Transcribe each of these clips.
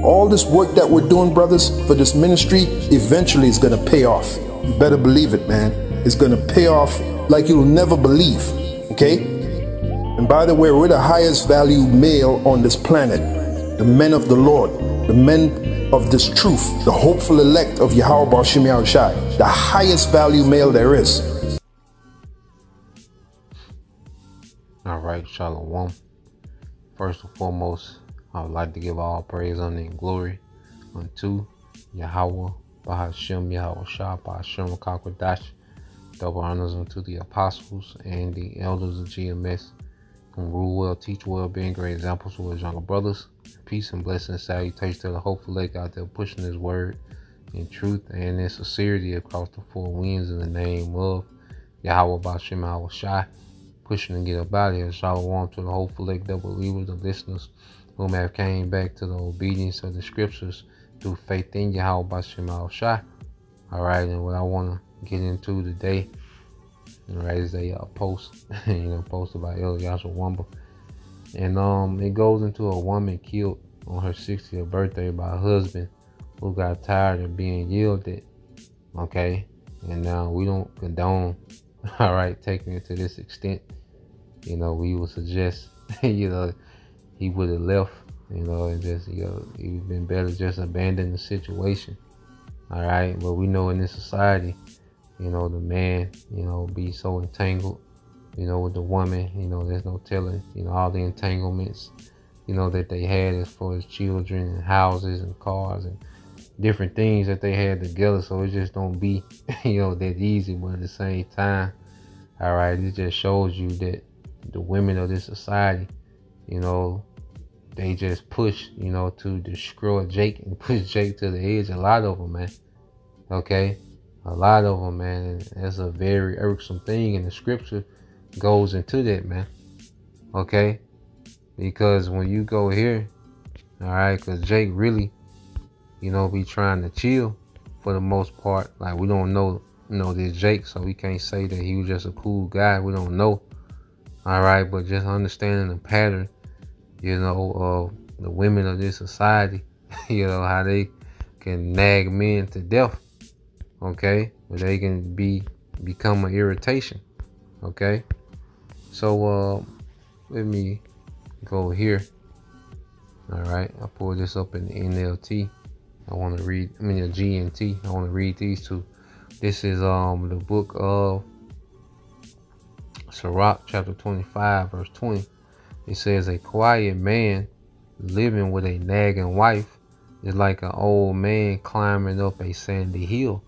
All this work that we're doing, brothers, for this ministry, eventually is going to pay off. You better believe it, man. It's going to pay off like you'll never believe, okay? And by the way, we're the highest value male on this planet. The men of the Lord, the men of this truth, the hopeful elect of Yahweh Bashim Yahushai, the highest value male there is. All right, Shalom. First and foremost, I would like to give all praise, honor, and glory unto Yahweh, Bahashem, Yahweh Shah, Bahashem, Kakwadash. Double honors unto the apostles and the elders of GMS, who rule well, teach well, being great examples to his younger brothers. Peace and blessings, salutations to the hopeful elect out there pushing his word in truth and in sincerity across the four winds in the name of Yahweh, Bahashem, Yahweh Shah. Pushing to get up out of here. Shalom to the hopeful elect, the believers, the listeners who may have came back to the obedience of the scriptures through faith in Yahweh Bashim Al-Shah. Alright, and what I want to get into today, alright, is a post, posted by El Yashua Wamba. And it goes into a woman killed on her 60th birthday by a husband who got tired of being yelled at. Okay, and now we don't condone, alright, taking it to this extent. We would suggest, he would have left, and just, it would have been better just abandon the situation. All right. But we know in this society, the man, be so entangled, with the woman, there's no telling, all the entanglements, that they had as far as children and houses and cars and different things that they had together. So it just don't be, that easy. But at the same time, all right, it just shows you that the women of this society, they just push, to destroy Jake and push Jake to the edge. A lot of them, man. Okay? A lot of them, man. And that's a very irksome thing. And the scripture goes into that, man. Okay? Because when you go here, all right, because Jake really, be trying to chill for the most part. Like, we don't know, this Jake, so we can't say that he was just a cool guy. We don't know. All right, but just understanding the pattern, of the women of this society, how they can nag men to death, okay? But they can become an irritation, okay? So, let me go here. All right, I pulled this up in the NLT. I want to read, the GNT. I want to read these two. This is the book of Sirach, chapter 25, verse 20. It says, a quiet man living with a nagging wife is like an old man climbing up a sandy hill.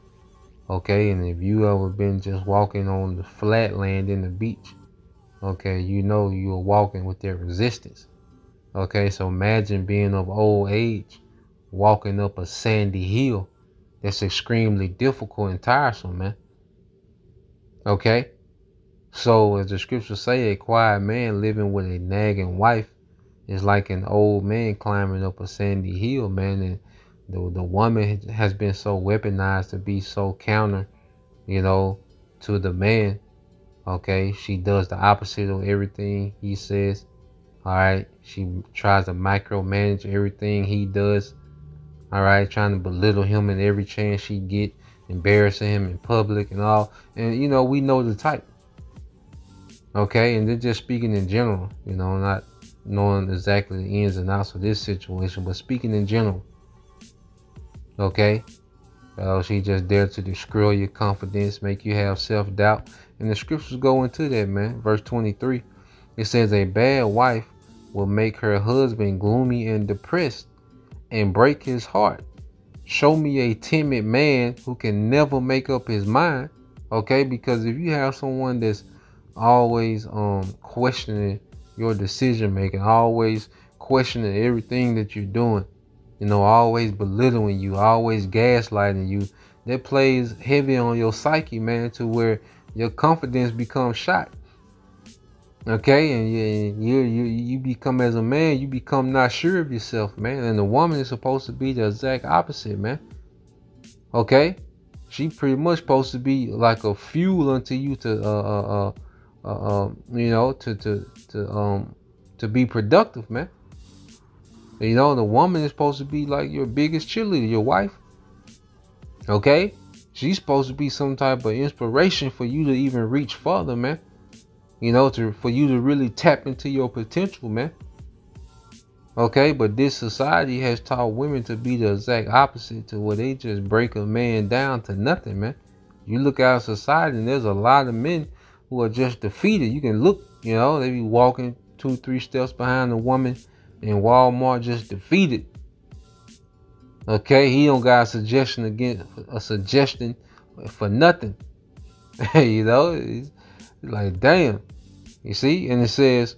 Okay, and if you ever been just walking on the flat land in the beach, okay, you're walking with their resistance. Okay, so imagine being of old age, walking up a sandy hill. That's extremely difficult and tiresome, man. Okay? So, as the scriptures say, a quiet man living with a nagging wife is like an old man climbing up a sandy hill, man. And the woman has been so weaponized to be so counter, to the man. Okay, she does the opposite of everything he says. All right, she tries to micromanage everything he does. All right, trying to belittle him in every chance she get, embarrassing him in public and all. And we know the type. Okay, and they're just speaking in general, not knowing exactly the ins and outs of this situation, but speaking in general. Okay, she just there to destroy your confidence, make you have self-doubt, and the scriptures go into that, man. Verse 23, it says, a bad wife will make her husband gloomy and depressed and break his heart. Show me a timid man who can never make up his mind. Okay, because if you have someone that's always questioning your decision making, always questioning everything that you're doing, always belittling you, always gaslighting you, that plays heavy on your psyche, man, to where your confidence becomes shot. Okay, and you become, as a man, you become not sure of yourself, man. And the woman is supposed to be the exact opposite, man. Okay, she pretty much supposed to be like a fuel unto you to to be productive, man. You know, the woman is supposed to be like your biggest cheerleader, your wife. Okay? She's supposed to be some type of inspiration for you to even reach further, man. You know, for you to really tap into your potential, man. Okay, but this society has taught women to be the exact opposite, to where they just break a man down to nothing, man. You look out society and there's a lot of men who are just defeated. You can look, you know, they be walking 2-3 steps behind a woman in Walmart, just defeated. Okay, he don't got a suggestion for nothing. You know, it's like, damn. You see, and it says,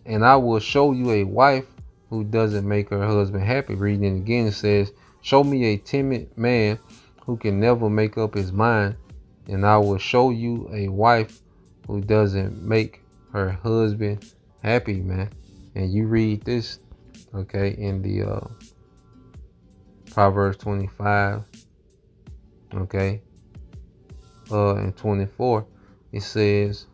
and I will show you a wife who doesn't make her husband happy. Reading it again, it says, show me a timid man who can never make up his mind, and I will show you a wife who doesn't make her husband happy, man. And you read this, okay, in the Proverbs 25, okay, and 24, it says,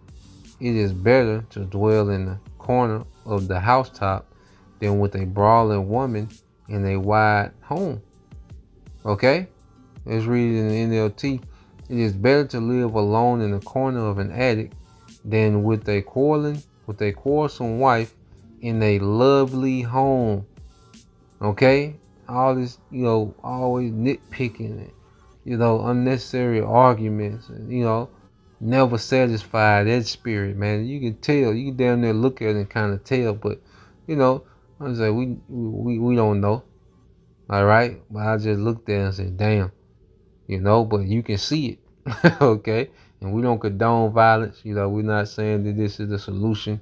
it is better to dwell in the corner of the housetop than with a brawling woman in a wide home. Okay? Let's read it in the NLT. It is better to live alone in the corner of an attic than with a quarrelsome wife in a lovely home. Okay? All this, you know, always nitpicking it, you know, unnecessary arguments, and, you know, never satisfied. That spirit, man. You can tell. You can damn near look at it and kind of tell, but, you know, I was like, we don't know. All right? But I just looked at it and said, damn, you know, but you can see it. Okay? And we don't condone violence. You know, we're not saying that this is the solution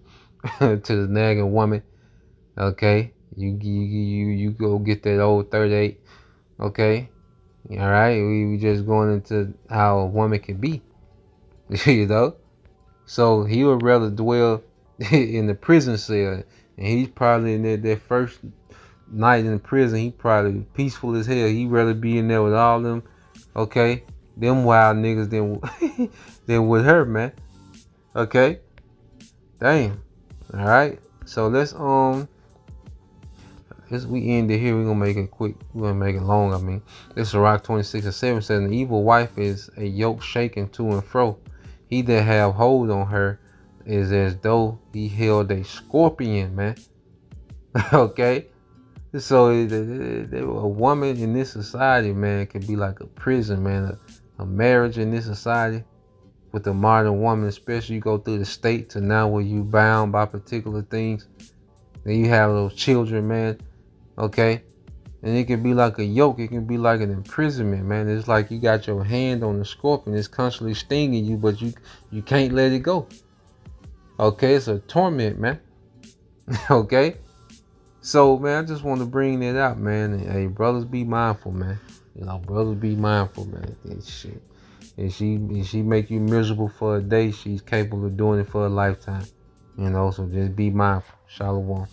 to the nagging woman. Okay? You go get that old 38. Okay? All right? We just going into how a woman can be. You know? So he would rather dwell in the prison cell. And he's probably in that first night in prison, he probably peaceful as hell. He'd rather be in there with all them, okay, them wild niggas than with her, man. Okay? Damn. Alright. So let's we end it here. We're gonna make it quick. We're gonna make it long, I mean. This is Rock 26:7 says, an evil wife is a yoke shaken to and fro. He that have hold on her is as though he held a scorpion, man. Okay? So a woman in this society, man, can be like a prison, man. A marriage in this society with a modern woman, especially, you go through the state to now where you bound by particular things. Then you have those children, man. Okay? And it can be like a yoke. It can be like an imprisonment, man. It's like you got your hand on the scorpion. It's constantly stinging you, but you can't let it go. Okay? It's a torment, man. Okay? So, man, I just want to bring that out, man. And, hey, brothers, be mindful, man. You know, brothers, be mindful, man. That shit. If she make you miserable for a day, she's capable of doing it for a lifetime. You know, so just be mindful. Shalom.